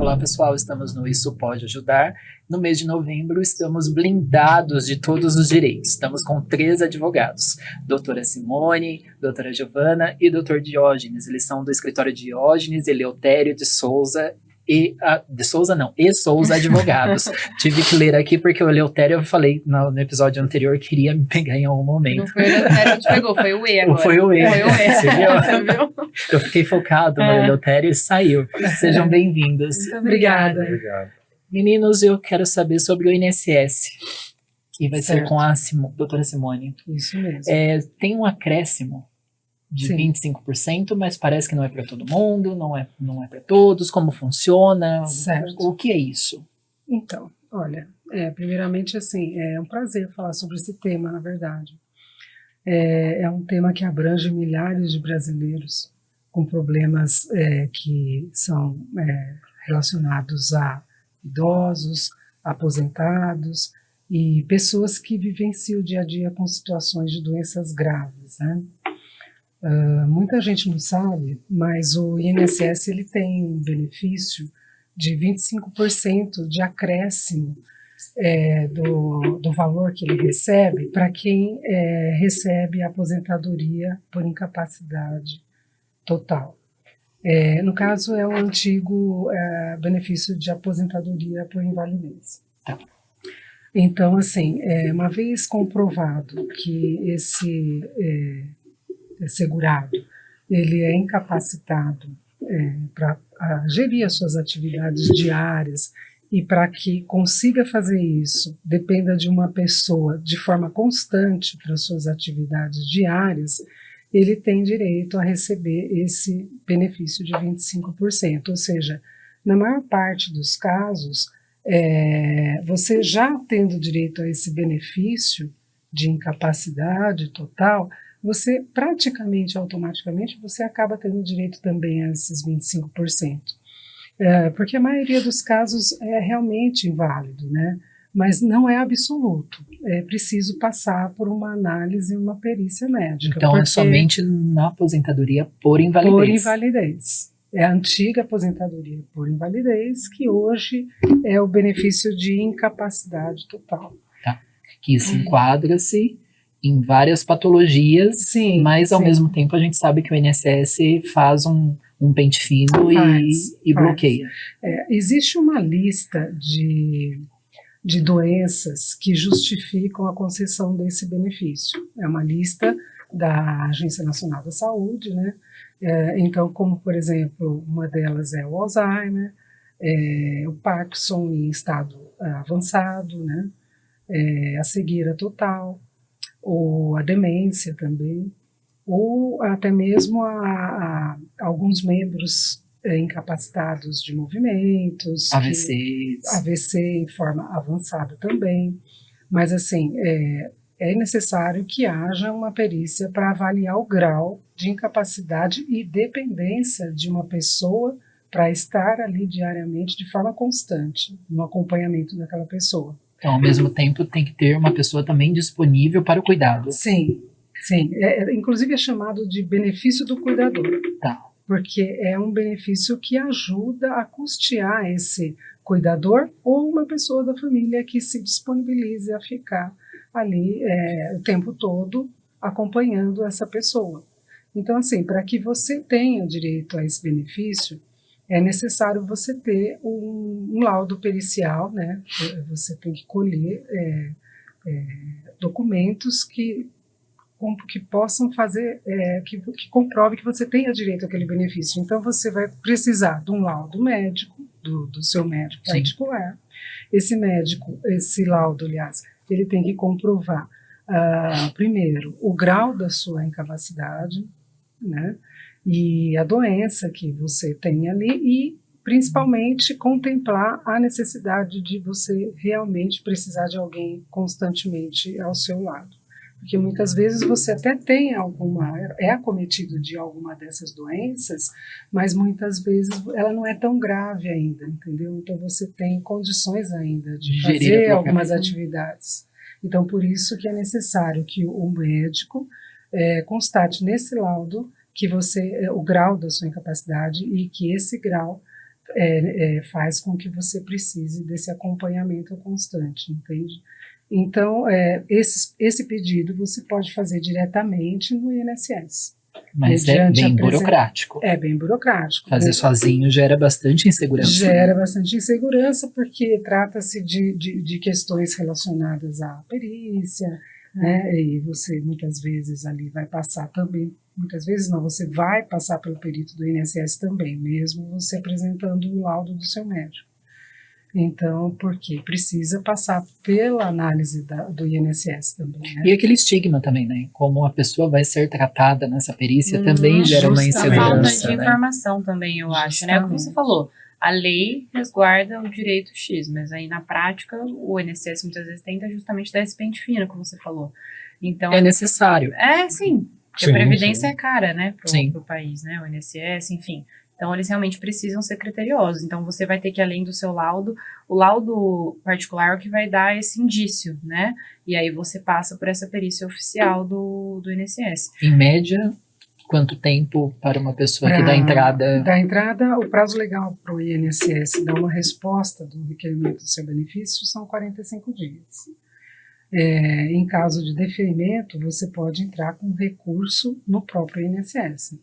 Olá pessoal, estamos no Isso Pode Ajudar. No mês de novembro estamos blindados de todos os direitos. Estamos com 3 advogados, doutora Simone, doutora Giovana e doutor Diógenes. Eles são do escritório Diógenes, Eleutério de Souza e Souza Advogados. Tive que ler aqui porque o Eleutério, eu falei no episódio anterior, queria me pegar em algum momento. Não foi o Eleutério que te pegou, foi o E agora. Foi o E. Você viu? Eu fiquei focado no Eleutério e saiu. Sejam bem-vindos. Obrigada. Meninos, eu quero saber sobre o INSS. E vai ser com a doutora Simone. Isso mesmo. Tem um acréscimo de Sim. 25%, mas parece que não é para todo mundo, não é para todos. Como funciona? Certo. O que é isso? Então, olha, primeiramente, assim, é um prazer falar sobre esse tema, na verdade. É um tema que abrange milhares de brasileiros com problemas que são relacionados a idosos, aposentados e pessoas que vivenciam o dia a dia com situações de doenças graves, né? Muita gente não sabe, mas o INSS ele tem um benefício de 25% de acréscimo do valor que ele recebe para quem recebe a aposentadoria por incapacidade total. No caso, é o antigo benefício de aposentadoria por invalidez. Tá. Então, assim, uma vez comprovado que esse segurado ele é incapacitado para gerir as suas atividades diárias e para que consiga fazer isso dependa de uma pessoa de forma constante para suas atividades diárias, ele tem direito a receber esse benefício de 25%, ou seja, na maior parte dos casos, você já tendo direito a esse benefício de incapacidade total, você praticamente, automaticamente, você acaba tendo direito também a esses 25%. Porque a maioria dos casos é realmente inválido, né? Mas não é absoluto. É preciso passar por uma análise e uma perícia médica. Então é somente na aposentadoria por invalidez. Por invalidez. É a antiga aposentadoria por invalidez, que hoje é o benefício de incapacidade total. Tá. Que se enquadra-se em várias patologias, sim, mas ao mesmo tempo a gente sabe que o INSS faz um pente fino e bloqueia. Existe uma lista de doenças que justificam a concessão desse benefício. É uma lista da Agência Nacional da Saúde, né? Então, como por exemplo, uma delas é o Alzheimer, o Parkinson em estado avançado, né? A cegueira total, ou a demência também, ou até mesmo alguns membros incapacitados de movimentos, AVC em forma avançada também, mas assim, é necessário que haja uma perícia para avaliar o grau de incapacidade e dependência de uma pessoa para estar ali diariamente de forma constante, no acompanhamento daquela pessoa. Então, ao mesmo tempo, tem que ter uma pessoa também disponível para o cuidado. Sim, sim. Inclusive é chamado de benefício do cuidador. Tá. Porque é um benefício que ajuda a custear esse cuidador ou uma pessoa da família que se disponibilize a ficar ali o tempo todo acompanhando essa pessoa. Então, assim, para que você tenha direito a esse benefício, é necessário você ter um laudo pericial, né? Você tem que colher documentos que possam fazer, que comprove que você tenha direito àquele benefício. Então, você vai precisar de um laudo médico, do seu médico particular. Esse laudo, aliás, ele tem que comprovar, primeiro, o grau da sua incapacidade, né? E a doença que você tem ali e, principalmente, contemplar a necessidade de você realmente precisar de alguém constantemente ao seu lado. Porque muitas vezes você até tem é acometido de alguma dessas doenças, mas muitas vezes ela não é tão grave ainda, entendeu? Então você tem condições ainda de fazer algumas atividades. Então por isso que é necessário que o médico constate nesse laudo que o grau da sua incapacidade e que esse grau faz com que você precise desse acompanhamento constante, entende? Então, esse pedido você pode fazer diretamente no INSS. Mas é bem burocrático. É bem burocrático. Fazer sozinho gera bastante insegurança. Gera bastante insegurança, porque trata-se de questões relacionadas à perícia, né? E você muitas vezes ali vai passar também, muitas vezes não, você vai passar pelo perito do INSS também, mesmo você apresentando o laudo do seu médico. Então, porque precisa passar pela análise do INSS também, né? E aquele estigma também, né? Como a pessoa vai ser tratada nessa perícia também gera uma insegurança. Falta de informação também, eu acho, né? Como você falou, a lei resguarda o direito X, mas aí na prática o INSS muitas vezes tenta justamente dar esse pente fino, como você falou. Então, é necessário. Sim. Porque a previdência é cara, né? Pro país, né? O INSS, enfim. Então, eles realmente precisam ser criteriosos. Então, você vai ter que, além do seu laudo, o laudo particular é o que vai dar esse indício, né? E aí você passa por essa perícia oficial do INSS. Em média, quanto tempo para uma pessoa que dá entrada? Da entrada, o prazo legal para o INSS dar uma resposta do requerimento do seu benefício são 45 dias. Em caso de deferimento, você pode entrar com recurso no próprio INSS.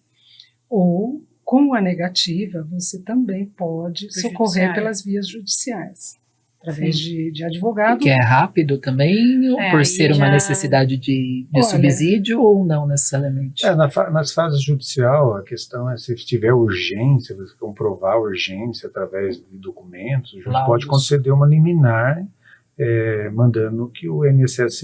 Ou, com a negativa, você também pode socorrer pelas vias judiciais, através de advogado. Que é rápido também, ou por ser uma necessidade de subsídio, ou não necessariamente? Nas fases judicial, a questão é se tiver urgência, você comprovar a urgência através de documentos, o juiz pode conceder uma liminar, mandando que o INSS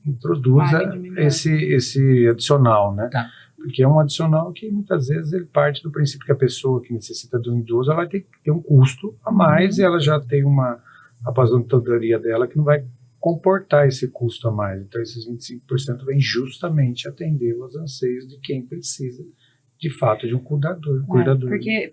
introduza esse adicional, né? Tá. Porque é um adicional que muitas vezes ele parte do princípio que a pessoa que necessita de um idoso ela vai ter que ter um custo a mais e ela já tem uma aposentadoria dela que não vai comportar esse custo a mais. Então esses 25% vem justamente atender os anseios de quem precisa de fato de um cuidador.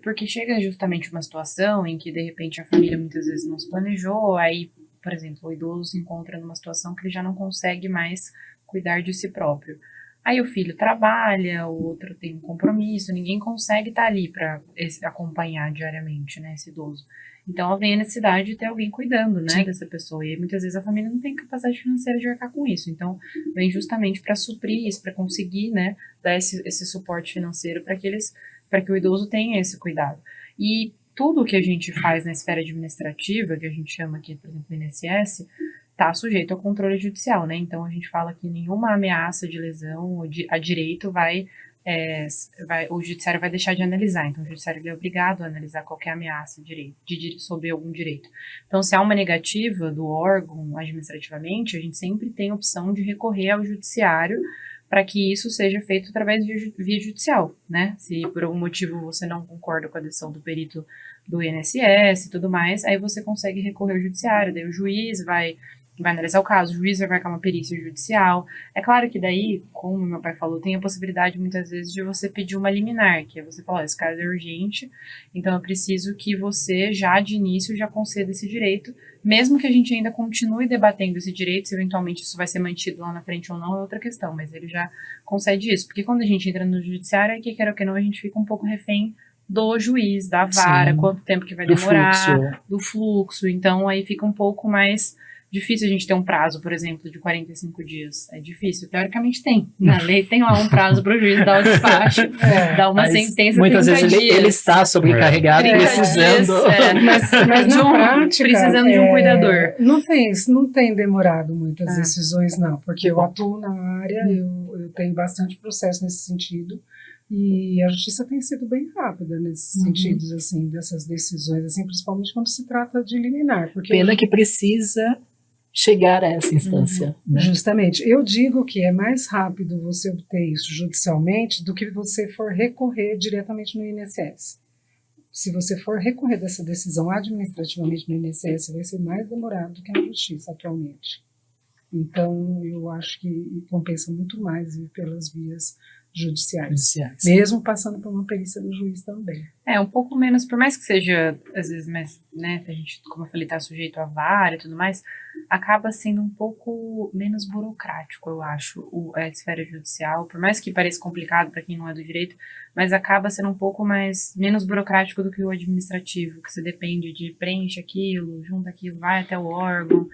Porque chega justamente uma situação em que de repente a família muitas vezes não se planejou, aí, por exemplo, o idoso se encontra numa situação que ele já não consegue mais cuidar de si próprio. Aí o filho trabalha, o outro tem um compromisso, ninguém consegue estar ali para acompanhar diariamente, né, esse idoso. Então vem a necessidade de ter alguém cuidando, né, dessa pessoa. E aí, muitas vezes a família não tem capacidade financeira de arcar com isso. Então vem justamente para suprir isso, para conseguir, né, dar esse suporte financeiro para que o idoso tenha esse cuidado. E tudo que a gente faz na esfera administrativa, que a gente chama aqui, por exemplo, INSS, está sujeito ao controle judicial, né? Então a gente fala que nenhuma ameaça de lesão a direito o judiciário vai deixar de analisar. Então o judiciário é obrigado a analisar qualquer ameaça sobre algum direito. Então se há uma negativa do órgão administrativamente, a gente sempre tem a opção de recorrer ao judiciário para que isso seja feito através de via judicial, né? Se por algum motivo você não concorda com a decisão do perito do INSS e tudo mais, aí você consegue recorrer ao judiciário, daí o juiz vai analisar o caso, o juiz vai marcar uma perícia judicial. É claro que daí, como meu pai falou, tem a possibilidade muitas vezes de você pedir uma liminar, que é você falar, esse caso é urgente, então eu preciso que você já de início já conceda esse direito, mesmo que a gente ainda continue debatendo esse direito, se eventualmente isso vai ser mantido lá na frente ou não é outra questão, mas ele já concede isso, porque quando a gente entra no judiciário, que quer ou que não, a gente fica um pouco refém do juiz, da vara, quanto tempo que vai demorar, do fluxo, então aí fica um pouco mais difícil a gente ter um prazo, por exemplo, de 45 dias. É difícil. Teoricamente tem. Na lei tem lá um prazo para o juiz dar o despacho, dar uma sentença. Muitas vezes ele está sobrecarregado e precisando. Mas na prática, precisando de um cuidador. Não tem demorado muitas decisões, não. Porque eu atuo na área, eu tenho bastante processo nesse sentido. E a justiça tem sido bem rápida nesses sentidos, assim, dessas decisões, assim, principalmente quando se trata de liminar. Porque pena que precisa chegar a essa instância. Né? Justamente. Eu digo que é mais rápido você obter isso judicialmente do que você for recorrer diretamente no INSS. Se você for recorrer dessa decisão administrativamente no INSS, vai ser mais demorado do que na justiça atualmente. Então, eu acho que compensa muito mais ir pelas vias judiciais, mesmo passando por uma perícia do juiz também. Um pouco menos, por mais que seja, às vezes, mais, né, a gente, como eu falei, está sujeito a vara e tudo mais, acaba sendo um pouco menos burocrático, eu acho, a esfera judicial, por mais que pareça complicado para quem não é do direito, mas acaba sendo um pouco menos burocrático do que o administrativo, que você depende de preenche aquilo, junta aquilo, vai até o órgão.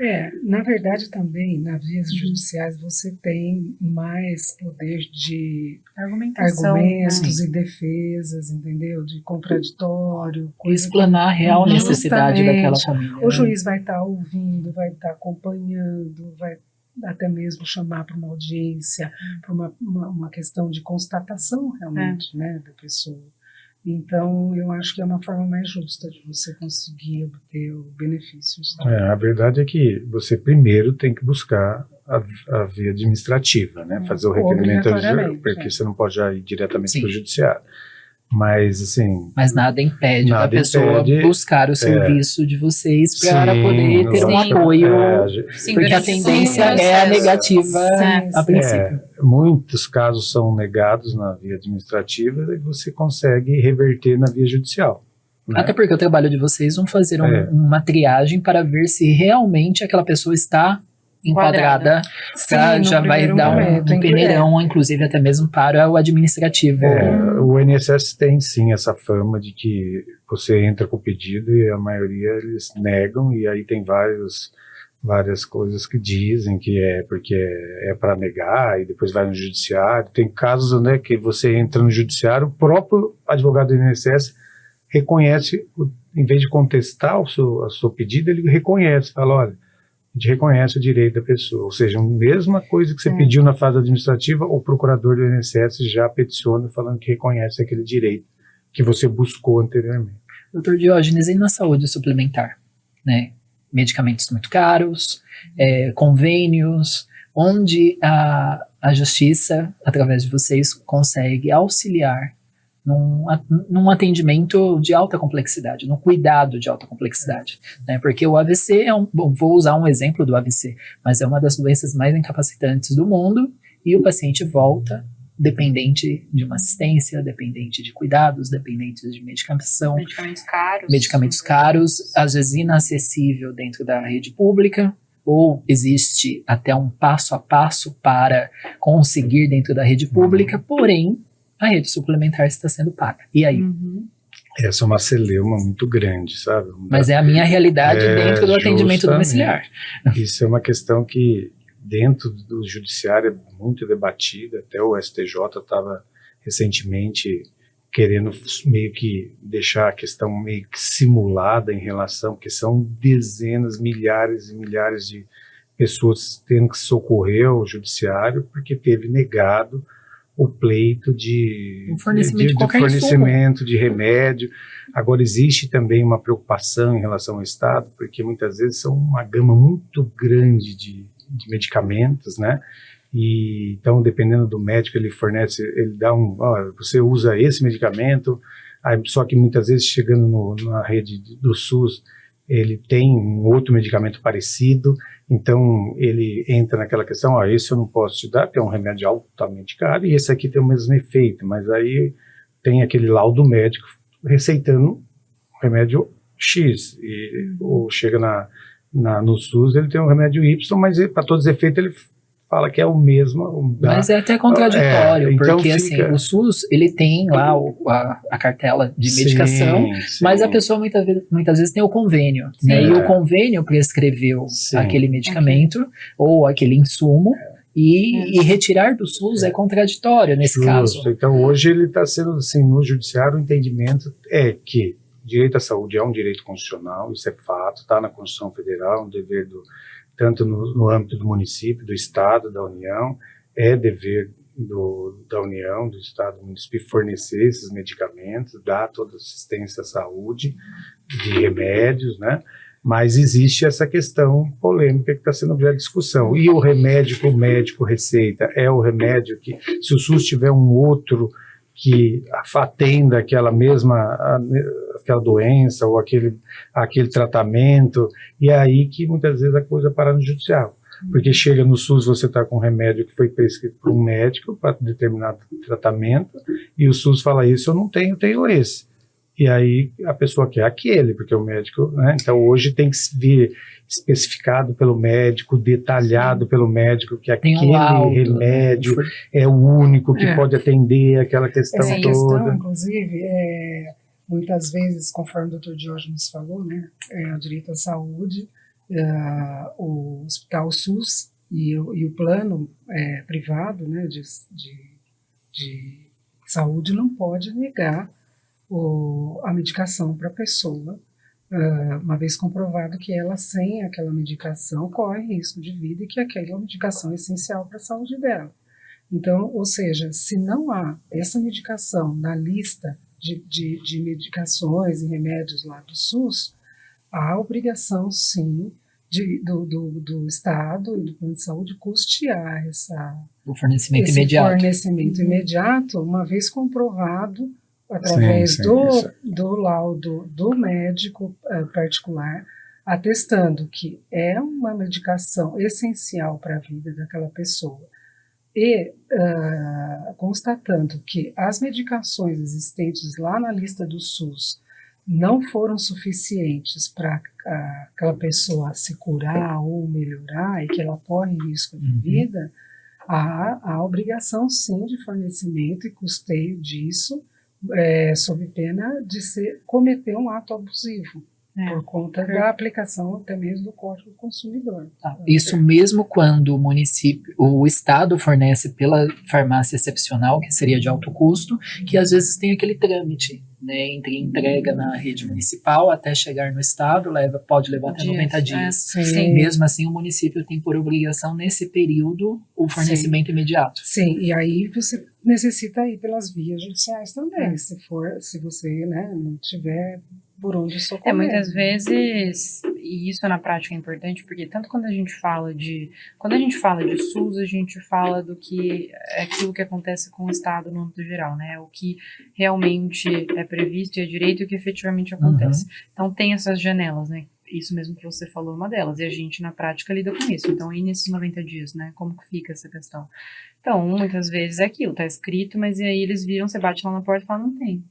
Na verdade também, nas vias judiciais, você tem mais poder de Argumentação, argumentos né? e defesas, entendeu? De contraditório. Explanar a real necessidade Justamente. daquela família. O juiz vai estar ouvindo, vai estar acompanhando, vai até mesmo chamar para uma audiência, para uma questão de constatação realmente, né, da pessoa. Então, eu acho que é uma forma mais justa de você conseguir obter o benefício. A verdade é que você primeiro tem que buscar a via administrativa, né? Fazer o requerimento, porque você não pode já ir diretamente para o judiciário. Mas, assim... Mas nada impede a pessoa buscar o serviço de vocês para poder ter um apoio, porque a tendência é a negativa a princípio. Muitos casos são negados na via administrativa e você consegue reverter na via judicial. Né? Até porque o trabalho de vocês vão fazer uma triagem para ver se realmente aquela pessoa está enquadrada, já vai dar um peneirão, inclusive até mesmo para o administrativo. O INSS tem sim essa fama de que você entra com o pedido e a maioria eles negam, e aí tem várias coisas que dizem que é porque é para negar e depois vai no judiciário. Tem casos, né, que você entra no judiciário, o próprio advogado do INSS reconhece, em vez de contestar o seu pedido, ele reconhece, fala, olha, a gente reconhece o direito da pessoa, ou seja, a mesma coisa que você pediu na fase administrativa, o procurador do INSS já peticiona falando que reconhece aquele direito que você buscou anteriormente. Doutor Diógenes, e na saúde suplementar, né? Medicamentos muito caros, convênios, onde a justiça, através de vocês, consegue auxiliar num atendimento de alta complexidade, num cuidado de alta complexidade, né? Porque o AVC vou usar um exemplo do AVC, mas é uma das doenças mais incapacitantes do mundo, e o paciente volta dependente de uma assistência, dependente de cuidados, dependente de medicação, medicamentos caros, às vezes inacessível dentro da rede pública, ou existe até um passo a passo para conseguir dentro da rede pública, porém a rede suplementar está sendo paga. E aí? Essa é uma celeuma muito grande, sabe? Mas é a minha realidade dentro do atendimento domiciliar. Isso é uma questão que dentro do judiciário é muito debatida. Até o STJ estava recentemente querendo meio que deixar a questão meio que simulada em relação, porque são dezenas, milhares e milhares de pessoas tendo que socorrer ao judiciário porque teve negado o pleito de fornecimento de remédio. Agora, existe também uma preocupação em relação ao Estado, porque muitas vezes são uma gama muito grande de medicamentos, né? E, então, dependendo do médico, ele fornece, ele dá você usa esse medicamento, aí, só que muitas vezes chegando na rede do SUS, ele tem um outro medicamento parecido, então ele entra naquela questão, esse eu não posso te dar, porque é um remédio altamente caro, e esse aqui tem o mesmo efeito, mas aí tem aquele laudo médico receitando um remédio X, ou chega no SUS, ele tem um remédio Y, mas para todos os efeitos ele fala que é o mesmo. Mas é até contraditório, então porque assim, o SUS, ele tem lá a cartela de medicação, mas a pessoa muitas vezes tem o convênio, né? E o convênio prescreveu aquele medicamento ou aquele insumo, e retirar do SUS é contraditório nesse caso. Então hoje ele está sendo, assim, no judiciário, o entendimento é que o direito à saúde é um direito constitucional, isso é fato, está na Constituição Federal, um dever tanto no âmbito do município, do Estado, da União, é dever da União, do Estado, do município fornecer esses medicamentos, dar toda assistência à saúde, de remédios, né? Mas existe essa questão polêmica que está sendo objeto de discussão. E o remédio que o médico receita é o remédio que, se o SUS tiver um outro que atenda aquela doença ou aquele tratamento, e é aí que muitas vezes a coisa para no judiciário. Porque chega no SUS, você está com um remédio que foi prescrito por um médico para determinado tratamento, e o SUS fala, isso eu não tenho esse. E aí a pessoa quer aquele, porque o médico, né? Então hoje tem que vir especificado pelo médico, detalhado pelo médico, que Tem um aquele laudo, remédio né? é o único que É. pode atender aquela questão Essa toda. questão, inclusive, muitas vezes, conforme o Dr. Diógenes falou, né, o direito à saúde, o hospital SUS e o plano privado, né, de saúde não pode negar a medicação para a pessoa, uma vez comprovado que ela, sem aquela medicação, corre risco de vida e que aquela medicação é essencial para a saúde dela. Então, ou seja, se não há essa medicação na lista de medicações e remédios lá do SUS, há obrigação, sim, do Estado e do plano de saúde custear O fornecimento esse imediato. fornecimento imediato, uma vez comprovado através Sim, isso. do laudo do médico particular, atestando que é uma medicação essencial para a vida daquela pessoa e constatando que as medicações existentes lá na lista do SUS não foram suficientes para aquela pessoa se curar ou melhorar e que ela corre risco de vida, há obrigação sim de fornecimento e custeio disso, sob pena de cometer um ato abusivo, por conta da aplicação até mesmo do Código do Consumidor. Isso mesmo quando o Estado fornece pela farmácia excepcional, que seria de alto custo, que às vezes tem aquele trâmite, né, entre entrega na rede municipal até chegar no Estado, pode levar até 90 dias. Sim. Mesmo assim, o município tem por obrigação, nesse período, o fornecimento imediato. Sim, e aí você necessita ir pelas vias judiciais também, se você, né, não tiver por onde socorrer. Muitas vezes, e isso na prática é importante, porque tanto quando a gente fala de SUS, a gente fala do que é aquilo que acontece com o Estado no âmbito geral, né? O que realmente é previsto e é direito e o que efetivamente acontece. Então tem essas janelas, né? Isso mesmo que você falou é uma delas, e a gente na prática lida com isso. Então, e nesses 90 dias, né? Como que fica essa questão? Então, muitas vezes é aquilo, tá escrito, mas e aí eles viram, você bate lá na porta e fala, não tem.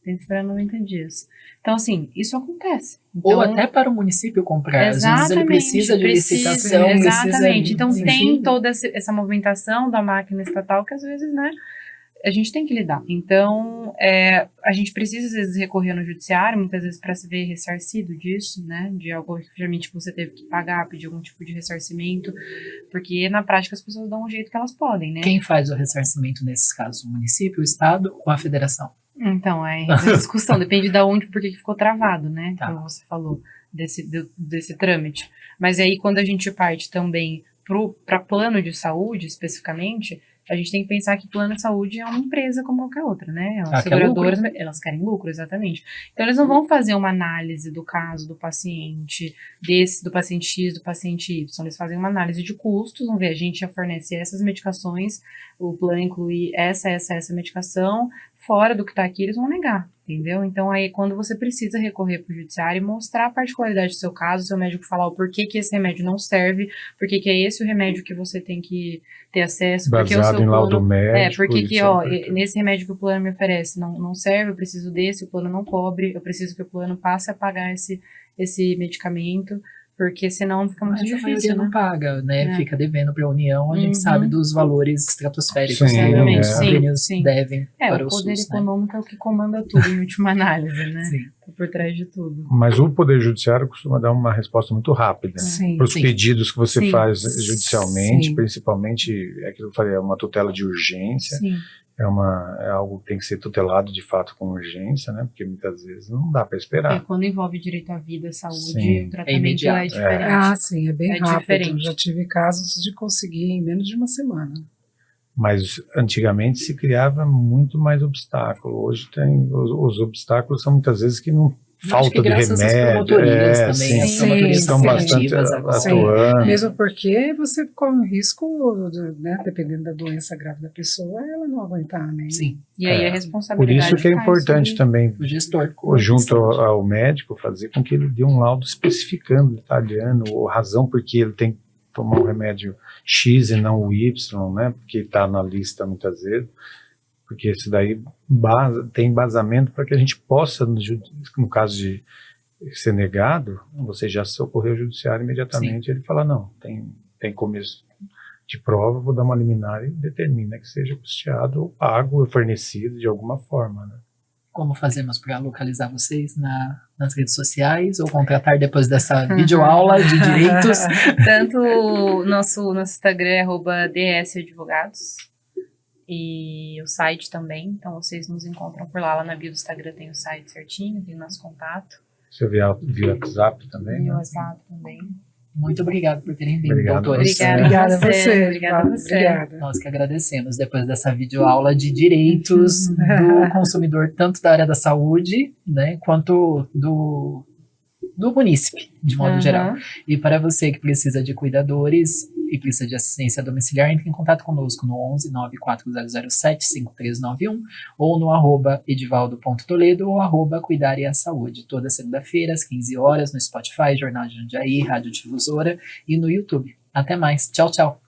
Tem que esperar 90 dias. Então, assim, isso acontece. Então, ou até para o município comprar. Às vezes ele precisa de licitação. Exatamente. Então, enfim. tem toda essa movimentação da máquina estatal que, às vezes, né, a gente tem que lidar. Então, a gente precisa, às vezes, recorrer no judiciário, muitas vezes, para se ver ressarcido disso, né, de algo que, realmente, você teve que pagar, pedir algum tipo de ressarcimento, porque, na prática, as pessoas dão o jeito que elas podem, né? Quem faz o ressarcimento nesses casos? O município, o Estado ou a federação? Então, essa discussão, depende de onde, porque ficou travado, né, Tá. como você falou, desse trâmite. Mas aí, quando a gente parte também para plano de saúde, especificamente, a gente tem que pensar que plano de saúde é uma empresa como qualquer outra, né? As seguradoras, elas querem lucro, exatamente. Então, eles não vão fazer uma análise do caso do paciente, do paciente X, do paciente Y. Eles fazem uma análise de custos, vão ver, a gente já fornece essas medicações, o plano inclui essa medicação, fora do que está aqui, eles vão negar, entendeu? Então, aí, quando você precisa recorrer para o judiciário e mostrar a particularidade do seu caso, seu médico falar o porquê que esse remédio não serve, porquê que é esse o remédio que você tem que ter acesso, porque o seu Baseado em laudo plano... médico. porque que, ó, importante. nesse remédio que o plano me oferece não serve, eu preciso desse, o plano não cobre, eu preciso que o plano passe a pagar esse medicamento, porque senão fica muito Mas a difícil, maioria não paga, né? Fica devendo para a União, a gente sabe dos valores estratosféricos Sim, que os sim, convênios sim. devem para o o poder SUS, né? econômico é o que comanda tudo, em última análise, né? Sim. Tá por trás de tudo. Mas o Poder Judiciário costuma dar uma resposta muito rápida Sim. para os pedidos que você Sim. faz judicialmente, Sim. principalmente, é aquilo que eu falei, é uma tutela de urgência, Sim. é algo que tem que ser tutelado de fato com urgência, né? Porque muitas vezes não dá para esperar. Quando envolve direito à vida, saúde, Sim. o tratamento imediato. é diferente. Sim, é bem É rápido. diferente. Já tive casos de conseguir em menos de uma semana. Mas antigamente se criava muito mais obstáculo. Hoje tem os obstáculos são muitas vezes que não falta de graças às remédio. promotorias também, sim, as Sim, promotorias estão são bastante ativas agora. atuando. Mesmo porque você corre o risco, né, dependendo da doença grave da pessoa, ela não aguentar, né? Sim, E aí a Por responsabilidade isso que é cai importante sobre- também, o gestor. junto ao médico, fazer com que ele dê um laudo especificando, detalhando a razão por que ele tem que tomar o remédio X e não o Y, né? Porque está na lista muitas vezes. Porque isso daí tem embasamento para que a gente possa, no caso de ser negado, você já socorreu o judiciário imediatamente, ele fala, não, tem começo de prova, vou dar uma liminar e determina que seja custeado ou pago ou fornecido de alguma forma, né? Como fazemos para localizar vocês nas redes sociais ou contratar depois dessa videoaula de direitos? Tanto o nosso Instagram é @dsadvogados e o site também, então vocês nos encontram por lá. Lá na bio do Instagram tem o site certinho, tem o nosso contato. Você via WhatsApp também, E né? o WhatsApp também. Muito obrigado por terem vindo, Obrigado. doutores. Obrigada a você. Obrigada a você. Obrigada. Nós que agradecemos depois dessa videoaula de direitos do consumidor, tanto da área da saúde, né, quanto do munícipe, de modo geral. E para você que precisa de cuidadores e precisa de assistência domiciliar, entre em contato conosco no 11 94007 5391 ou no @edivaldo.toledo ou @cuidar e a saúde. Toda segunda-feira, às 15 horas, no Spotify, Jornal de Jundiaí, Rádio Difusora e no YouTube. Até mais. Tchau, tchau.